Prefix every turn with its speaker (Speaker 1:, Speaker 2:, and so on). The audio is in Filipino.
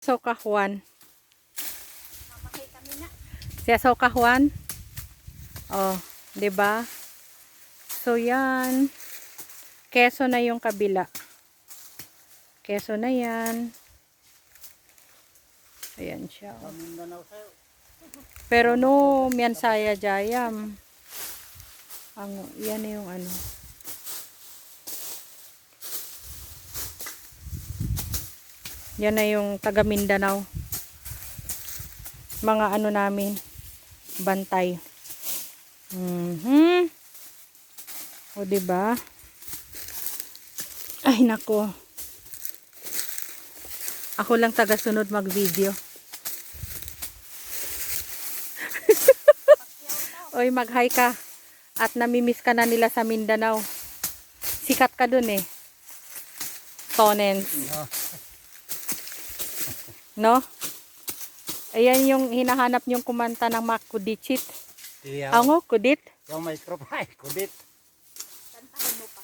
Speaker 1: So Kahuan. Siya so Kahuan. Oh, 'di ba? So yan. Keso na yung kabila. Keso na yan. Ayan siya. Oh. Pero no, miyan saya jayam. Ang yan yung ano. Yan na yung taga Mindanao. Mga ano namin, bantay. O diba? Ay nako. Ako lang taga-sunod mag-video. Oy, mag-hi ka. At namimiss ka na nila sa Mindanao. Sikat ka dun eh. Tonens. No? Ayan yung hinahanap nyong kumanta ng mga Kuditsit. Ango, Kudit?
Speaker 2: Yung microphone, Kudit.
Speaker 3: Kantahan mo pa.